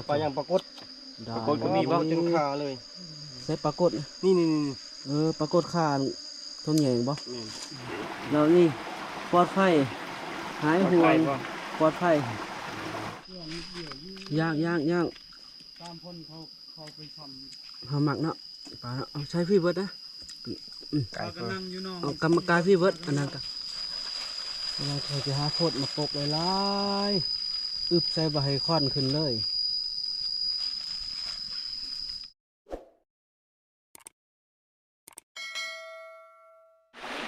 ปลาอย่างปรากฏ ได้ ปรากฏก็มีบ่จนขาเลย ใส่ปรากฏ นี่ ปรากฏข่าต้นใหญ่บ่ นี่ แล้วนี่ปลอดภัยหายห่วงปลอดภัยย่างตามคนเขาไปทำ หาหมักเนาะปลาเนาะเอาใช้พี่เบิร์ดนะ ปลากระนังอยู่น้อง เอากรรมการพี่เบิร์ดอันนั้นกันเราเคยจะหาโคตรมาปกเลยล่อึบใส่ใบให้ค่อนขึ้นเลย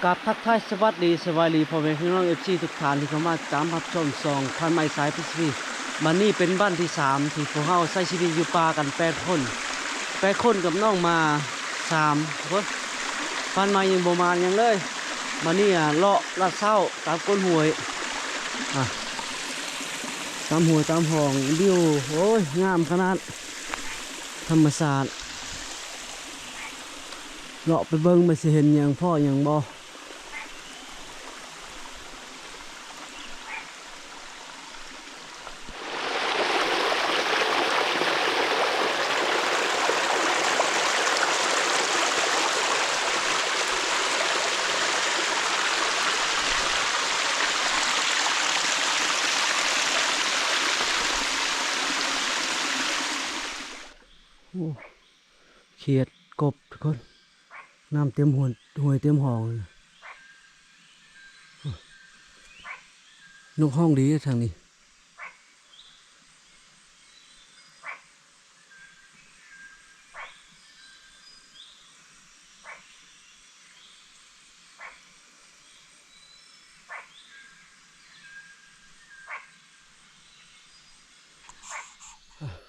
กับทักทายสวัสดีสวัสดีพ่อแม่พี่น้องFCทุกท่านที่เข้ามาตามรับชมส่องพันไม้สายพิธีมันนี่เป็นบ้านที่3ที่พวกเราใช้ชีวิตอยู่ป่ากัน8 คนกับน้องมา3 คนพันไม้ยังบ่มายังเลยมานี่เลาะลาดเศร้าตามก้นห้วยตามห้วยตามห้องวิวโอ้ยงามขนาดธรรมศาสตร์เลาะไปเบิ่งมาสิเห็นอย่างพ่ออย่างบ่เขียดกบทุกคนน้ำเต็มห่วยเต็มห้องเลยนกห้องดีทางนี้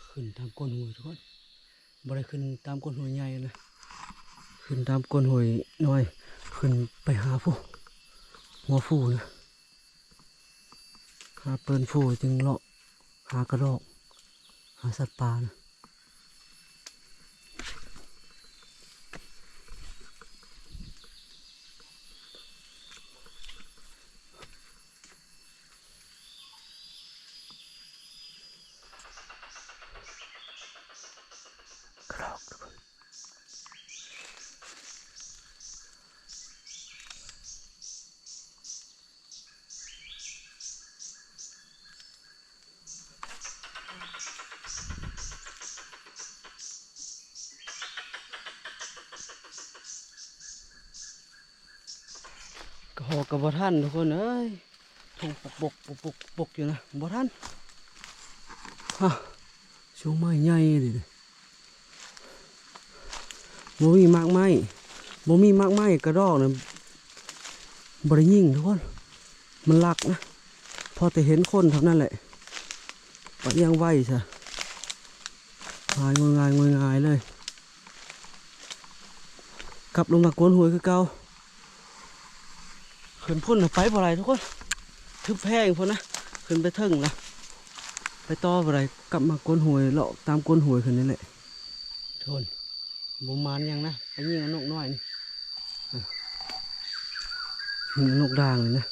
ขึ้นตามก้นห้วยทุกคนบ่ได้ขึ้นตามก้นห้วยใหญ่นะขึ้นตามก้นห้วยน้อยขึ้นไปหาผู้หัวฟูนะหาเปิ้นฟูจึงเลาะหากระรอกหาสัตว์ป่านะกระรอกทุกคนกระหอกกับบ่ท่านทุกคนเอ้ยทุ่งปกอยู่นะบ่ท่านช่วงไม้ใหญ่ดิบ่มีมากไม้กระดอกนะบ่ได้ยิงทุกคนมันลักนะพอแต่เห็นคนเท่านั้นแหละปะยังไหวซะหายงวยงายเลยกลับลงมาโกนหัวคือเก่าขึ้นพุ่นไปบ่ไรทุกคนทึบแพงพุ่นนะขึ้นไปถึงนะไปต่อบ่ไรกลับมาโกนหัวเลาะตามโกนหัวขึ้นนี่แหละทุกคนบุมานยังนะไปยิงนกน้อยนี่นกด่างเลยนะ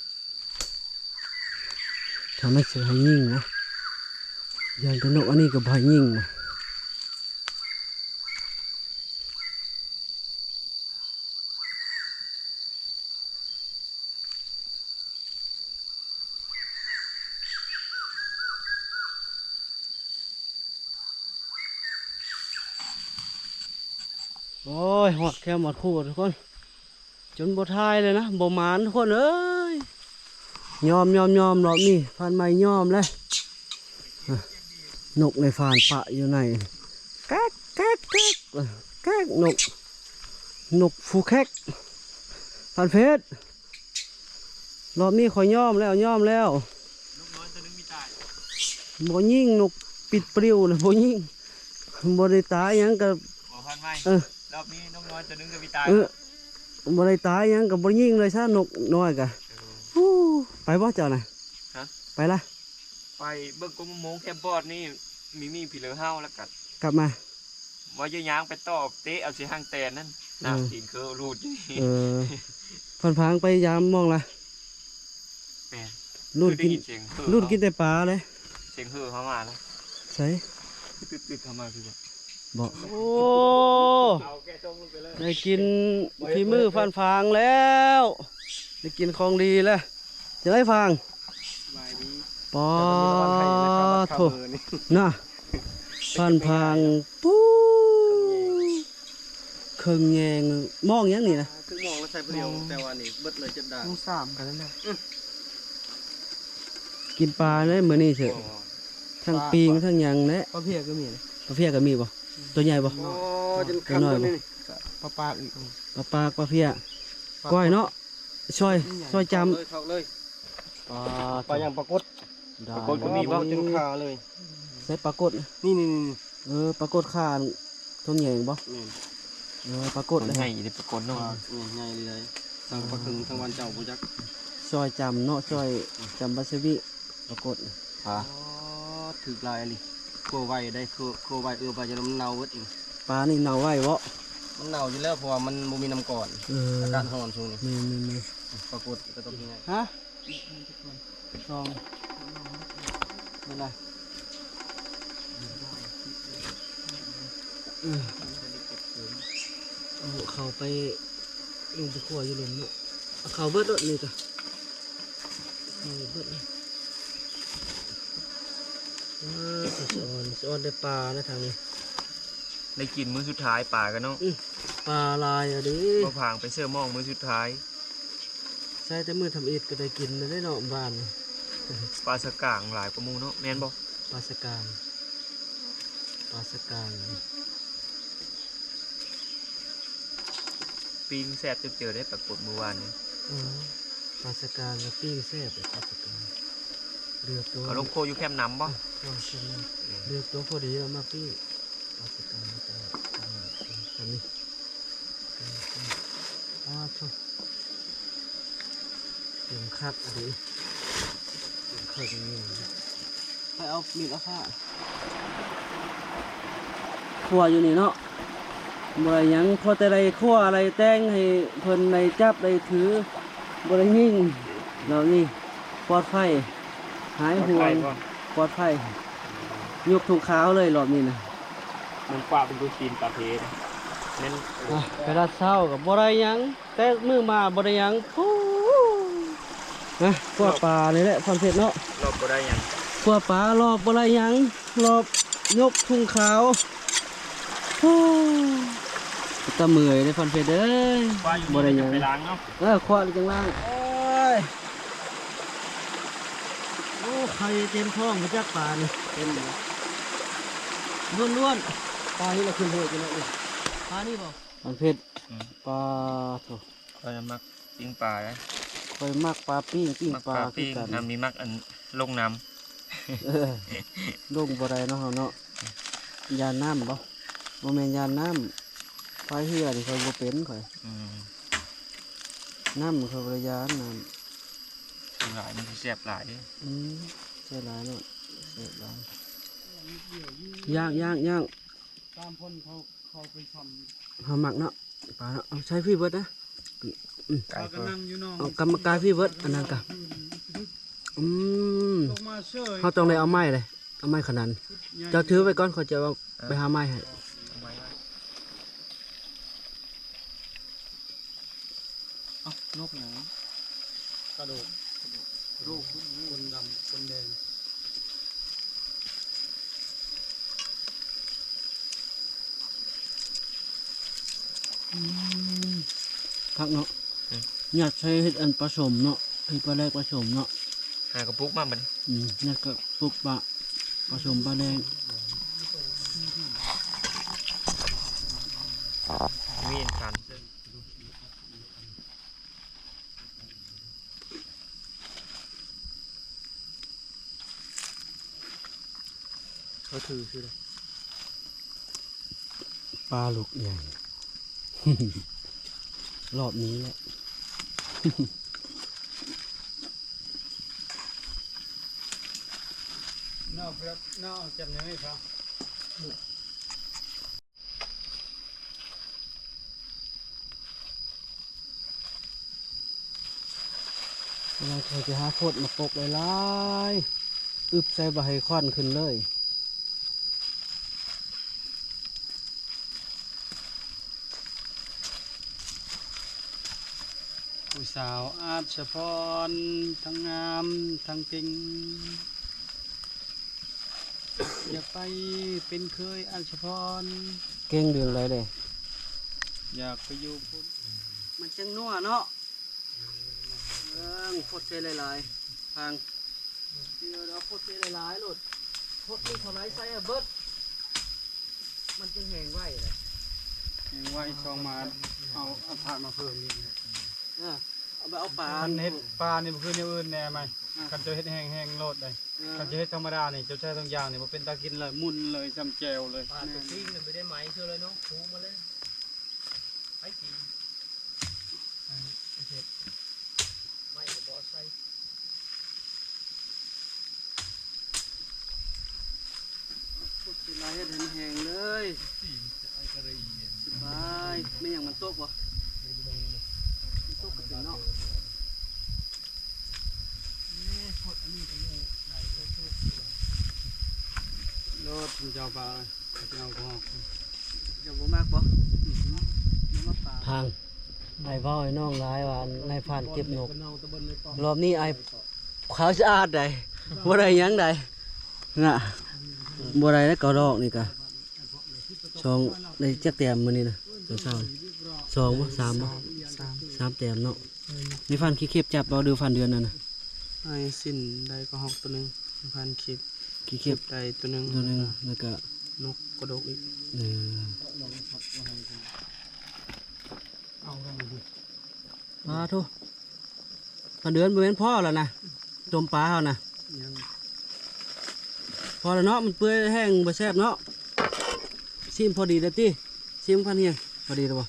ทำให้เสือให้ยิงนะอย่างแต่นกอันนี้ก็บ่ให้ยิงนะโอ้ยหอดแค่หมดคู่ทุกคนจนบ่ทายเลยนะบ่หมานทุกคนเอ้ยยอมรอบนี้ฟันไม้ยอมเลยนกในฟานปะอยู่ในแก๊กนกฟูแคกฟันเพชรรอบนี้ขอยอมแล้วนกน้อยตัวนึงมีตายบ่ยิงนกปิดปลิวนะบ่ยิงบ่ได้ตายยังกับพันไม้รอบนี้นกน้อยตัวนึงก็มีตายบ่ได้ตายยังกับบ่ยิงเลยซะนกน้อยกะไปบ่เจ้าน่ะไปละไปเบิ่งกุ้งมงแคบบอดนี่มีผีเหลือเฮาแล้วกัดกลับมาว่าจะย่างไปตอบเตะเอาสิห้างแตนนั่นน้ำตีนคือรูดพังไปยามมองละรูดกินแต่ปลาเลยเสียงฮือเข้ามาแล้วใส่ ติดเข้ามาคือว่า บอกโอ้ เอาแกตรงลงไปเลย ได้กินฝีมือฟันฟางแล้วได้กินของดีแล้วจะได้ฟาง สบายดี ปอ โถ โถน่ะฟันฟางปู๊เครื่องแยงมองยังนี่นะ คือมองแล้วใส่เปรี้ยวแต่ว่านี่เบิดเลย7 ด่าง ต้องสามกันแล้วนะ กินปลาได้มื้อนี้เถอะทั้งปีงทั้งหยังแหละ ปลาเพียก็มี ปลาเพียก็มีบ่ตัวใหญ่บ่ โอ้จนคันตัวนี้ปลาปากอีก ปลาปากปลาเพียก้อยเนาะช่วยจำ เลยเข้าเลย ปลา ปลาอย่างปลากด ได้ จนขาเลย ใส่ปลากด นี่ ปลากดข่านทงแยงบ่ นี่ ปลากดเลย ใหญ่ในปรากฏ ป เนาะ ลาใหญ่เลยสั่งปลาคึงทั้งวันเจ้าบ่จัก ซอยจำเนาะซอยจำบาสบิปรากฏ อ๋อถึกลายali กลัวไว้ได้กลัวไว้ไปจะมันเน่าเบิดอีก ปลานี่เนาไว้บ่ มันเน่าอยู่แล้วเพราะว่ามันบ่มีน้ำก่อน อากาศร้อนช่วงนี้ มี ปรากฏก็ต้องยังไง ฮะซองนั่นล่ะเอาเขาไปลงไปขัวอยู่หลุมเนาะเอาเขาเบิดรถนี่จ้ะเอาเบิดเลยสะออนได้ปลานะทางนี้ ได้กินมื้อสุดท้ายป่ากันเนาะ ปลาลายอ่ะดิ พอผางไปเสื้อมองมื้อสุดท้าย ใช่แต่มือทำอิฐก็ได้กินนะได้เนาะบ้านนี่ ปลาสกางหลายกว่าหมูเนาะแม่นบ่ ปลาสกางปลาสกาง ปีงแซ่บเจอได้ปรากฏเมื่อวานนี้ อ๋อปลาสกางกับปิ้งแซ่บเลยปลาสกางเลือกตัว เอาลงโคอยู่แคมป์น้ำบ่ ตัวเช่นเลือกตัวพอดีเอามาปิ้งปลาสกางจะทำนี่ทุกเต็มคักอันนี้เต็มคักอย่างนี้ไปเอามีดเอาผ้าขัวอยู่นี่เนาะบ่ได้หยังพอแต่ได้ขัวอะไรแต่งให้เพิ่นในจับได้ถือบ่ได้ยิงเรานี่ปลอดภัยหายห่วงปลอดภัยยกถุงขาวเลยรอบนี้นะ มันกว่าเป็นตัวชีนปลาเพชรแม่น ไปรัดเช้ากับบ่ได้หยังแต่มือมาบ่ได้หยังฟูนะพวกปลานี่แหละความเผ็ดเนาะ รอบบ่ได้หยัง พวกปลารอบบ่ได้หยังรอบยกถุงขาวฟูตะเมื่อยในฟันเผ็ดเอ้ย ว่าอยู่ บ่ได้หยัง ไปล้างเนาะ ขวาจังล่างโอ้ยโอ้ใครเต็มท้องมาจากปลานี่เต็มเลยล้วนๆปลานี่เราขึ้นเหือกันแล้วนี่ปลานี่บ่ฟันเผ็ดปลาโถ ก็จะมักปิ้งปลานะ คอยมักปลาปิ้งมัก ป ป ลา ลา คือ ปิ้ง กัน น้ำมีมักอันลงน้ เออลงบ่ได้เนาะเฮาเนาะยานน้ำบ่บ่แม่นยานน้ำพายเรือนี่ค่อยบ่เป็นข่อย ำ น้ำค่อยบ่ได้ยานน้ หลายมันสิแซ่บหลาย ำใช่หลายเนาะใช่หลายย่าง ตามคนเขาไปทำ เฮามักเนาะปลาเนาะเอาใช้พี่เบิดนะ ไก่ ก็นั่งอยู่นอก เอากรรมการพี่เบิดอันนั้นกะอืม ลงมาเชย เขาต้องได้เอาไม้เลยเอาไม้ขนาดเจ้าถือไว้ก่อนเขาจะเอาไปหาไม้ให้ นกหนังกระโดดรูปคนดำคนแดง พักเนาะอยากใช้เห็ดอันผสมเนาะเห็ดปลาแรกผสมเนาะ หากระปุกมาบัดนี้ อยากกับปลูกปลาผสมปลาแดง มีอันคันซึ่งเขาถือคืออะไร ปลาลูกใหญ่ รอบนี้แหละ นอกครับนอกจับยังไงครับ เราเคยจะหาโคตรมาปกหลายๆอึบใส่ใบคอนขึ้นเลย ผู้สาวอาชพรทั้งงามทั้งเก่งอยากไปเป็นเคยอาชพร เก่งเดือนอะไรเลย อยากไปอยู่พุ่น มันจังนัวเนาะพดเส้นหลายๆทางเดี๋ยวเราพดเส้นหลายๆโลดพดนี่เท่าไรใส่อะเบิดมันจึงแห้งไว้เลย ยังไว้ช่องมาเอาถาดมาเพิ่มนี่ เอาไปเอาปลา คันเฮ็ดปลานี่บ่คือแนวอื่นแน่ไหมคันเจะเฮ็ดแห้งๆโลดได้คันเจะเฮ็ดธรรมดานี่เจ้าใช้ทุกอย่างนี่บ่เป็นตากินเลยมุนเลยจำแจวเลย ปลาตัวปิ้งเนี่ยไม่ได้ไหมเชื่อเลยเนาะฟูมาเลยไปกินไม่ก็บอใส่พดเส้นลายเฮ็ดให้แห้งเลยสบายไม่อย่างมันตกวะมันตกกระติเนาะ โลดเจ้าปลาเจ้าก็ เดี๋ยวผมมากปะทางไอ้พ่อไอ้น้องร้ายว่าไอ้ผ่านเก็บนกรอบนี้ไอ้ขาวสะอาดได้บ่ได้หยังได้น่ะบ่ได้แล้วก็ดอกนี่กะสองได้จักแต้มมื้อนี้นะเช้าๆสองบ่สามบ่สามแต้มเนาะนี่ฟันขี้เข็บจับเอาดูฟันเดือนนั่นน่ะ ไอ้สิ้นได้ก็หอกตัวหนึงพันคลิป ขี้เข็บ ได้ตัวหนึง ตัวหนึงแล้วก็ นกกระดกอีก เออ เอากันดิ มาทุฟันเดือนบ่แม่นพ่อแล้วนะจมปลาเฮานะ ยัง พอแล้วเนาะมันเปื่อยแห้งบ่แซ่บเนาะซิมพอดีเด้อติซิมพันเฮียงพอดีแล้วบ่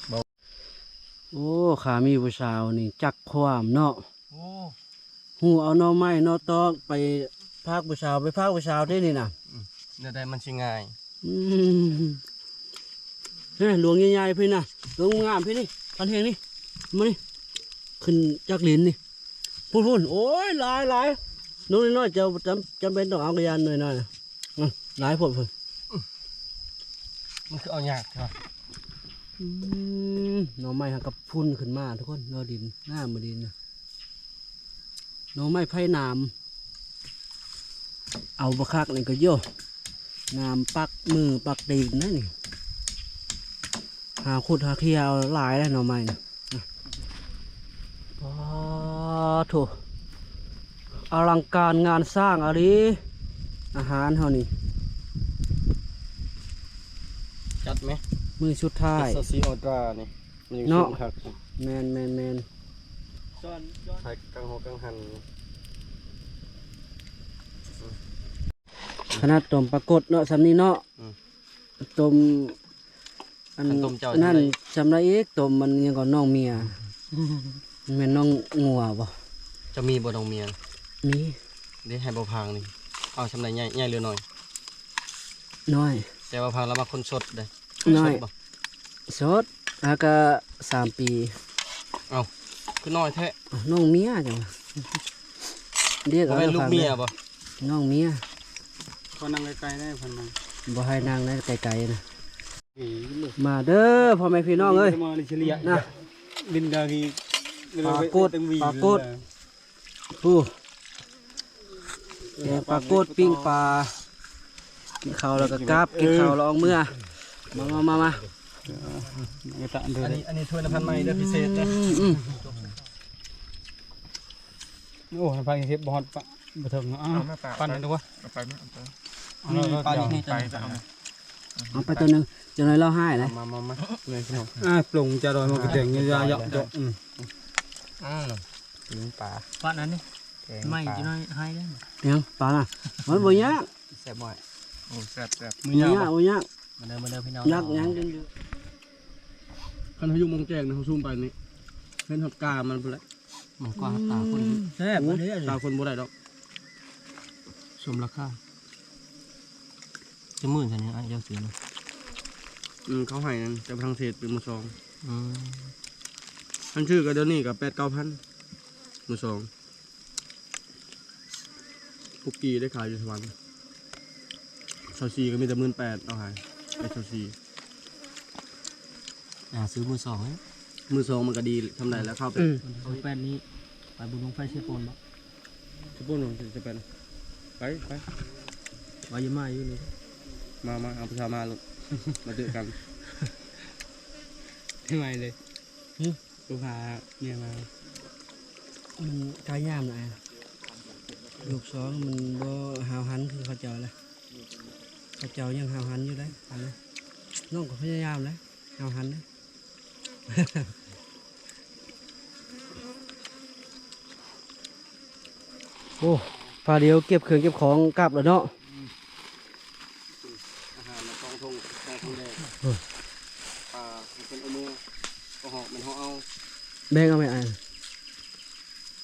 โอ้ขามีผู้สาวนี่จักความเนาะ โอ้ หูเอาหน่อไม้หน่อตอกไปพากผู้สาวไปพากผู้สาวได้นี่น่ะ เดี๋ยวได้มันชิง่าย อืมนี่หลวงใหญ่ๆพี่น่ะหลวงงามพี่นี่พันเฮียงนี่มานี่ขึ้นจากลิ้นนี่พูนๆโอ้ยหลายน้องน้อยๆจะจำเป็นต้องเอากระยานหน่อยๆหลายผลพุ่น มันคือเอายากใช่ป่ะ หน่อไม้หักกับพุ่นขึ้นมาทุกคนหน่อดินหน้ามาดินนะหน่อไม้ไผ่น้ำเอาบะคักนี่ก็โยน้ำปักมือปักตีนนั่นนี่หาขุดหาเคียวหลายแล้วหน่อไม้นี่อ๋อโถอลังการงานสร้างอะไรอาหารเท่านี้ จัดไหม มือชุดท้าย ซาซิออตรานี่มันยัง เนาะ ชุ่มคัก แมน ไทยกังหอกังหัน ขนาดต้มปลากดเนาะสำนี้เนาะต้มอัน อันต้มเจ้า นั่น จำได้ จำได้อีกต้มมันยังก่อนน้องเมียมันเป็นน้องงัวบ่ จะมีบ่ดองเมีย มี เดี๋ยวให้บ่พังนี่เอาชำไรใหญ่เรือหน่อย น้อย แต่ว่าพังแล้วมาคนสดได้ น้อย สดบ่ สดอากะ3 ปี เอาคือน้อยแท้ อ้าวน้องเมียจังวะเรียก บ่ เอา แม่นลูกเมียบ่ น้องเมีย ก็นั่งไกลๆได้พันนึง บ่ให้นางได้ไกลๆนะมาเด้อพ่อแม่พี่น้องเอ้ย มาลิเชเลีย นะ ลินดากี ปลากดปลากด ผู้แกงปลากดปิ้งปลากินข้าวแล้วก็กราบกินข้าวแล้วเอาเมื่อมา อันนี้ถ้วยละพันไม้เด้อพิเศษเด้อ โอ้พันเฮ็ดบ่ฮอดปะบ่ถึงอ้าวปั้นได้ตัว เอาไปไหมเอาไป ปั้นนี่ ไปจะเอาไหม เอาไปตัวหนึงจังไรเราให้เลย มาเลยพี่น้องปรุงจะโดนมันก็แต่งยาเยาะถึงปลา ป้านั้นนี่ไม่จะน้อยให้ได้ ยังปลาน่ะมันบ่ยาก แซ่บบ่อย โอ้แซ่บ บ่ยากบ่ยาก มาเด้อพี่น้อง ยากยังกันอยู่ คันพายุมองแจ้งนะเขาซูมไปนี่เห็นหับกามันพุ่นแหละมันกว่าตาคน แซ่บบ่ได้ ตาคนบ่ได้ดอกสมราคาจะมื่นซั่นนี่อ้ายเจ้าซื้อมาเขาให้นั่นแต่ทางเศษเป็นมือสองท่านชื่อก็เดี๋ยวนี้ก็8-9,000มือสองปุกกี้ได้ขายอยู่สวรรค์ชาวซีก็มีแต่18,000เอาหายไอ้ชาวซีซื้อมือสอง มือสองมันก็ดีทำไรแล้วเข้าไป เอาแป้นนี้ไปบุญลงไฟเชฟปนบ่ จะพูดหนูจะเป็นไป วายมาอยู่นี่ มาเอาประชามาลูก มาเจอกัน ทำไมเลยกูพาเนี่ยมา มันกายยามหน่อยลูกสองมันบ่หาวหันคือเขาเจ้าเลยเขาเจ้ายังหาวหันอยู่เลยอันนี้น้องก็พยายามเลยหาวหันเลย โอ้พาเดียวเก็บเครื่องเก็บของกลับแล้วเนาะ อาหารในกองทงกองทงแดงปลาเป็นเอามือก็หอกมันหอกเอา แบงเอาไหมไอ้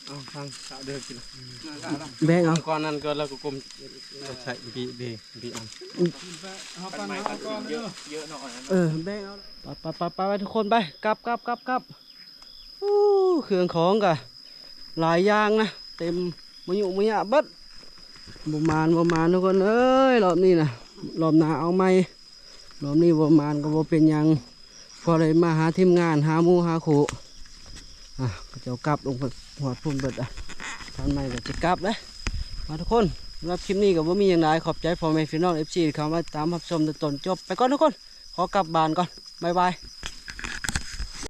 เอาทางสาวเดินกิน แบงเอา ก่อนนั้นก็แล้วก็กลมใส่พี่เดพี่อัน เอา ปั ปั น น ไม้ เอา ปัน ก่อน เย เด้ อะ อ เยอะหน่อยนะ แบงเอาไปทุกคนไปกลับอู้เครื่องของกะหลายอย่างนะเต็มมยุมยะเบัดประมาณทุกคนเอ้ยรอบนี้นะรอบหน้าเอาไหมรอบนี้ประมาณก็บ่เป็นหยังพอเลยมาหาทีมงานหาหมูหาขู่ก็จะเอากลับลงไปหัวพุ่นเบิดทำไมก็จะกลับเลยมาทุกคนรับคลิปนี้กับว่ามีอย่างไรขอบใจพ่อแม่พี่น้อง FC ที่เข้ามาตามรับชมจนจบไปก่อนทุกคนขอกลับบ้านก่อนบ๊ายบาย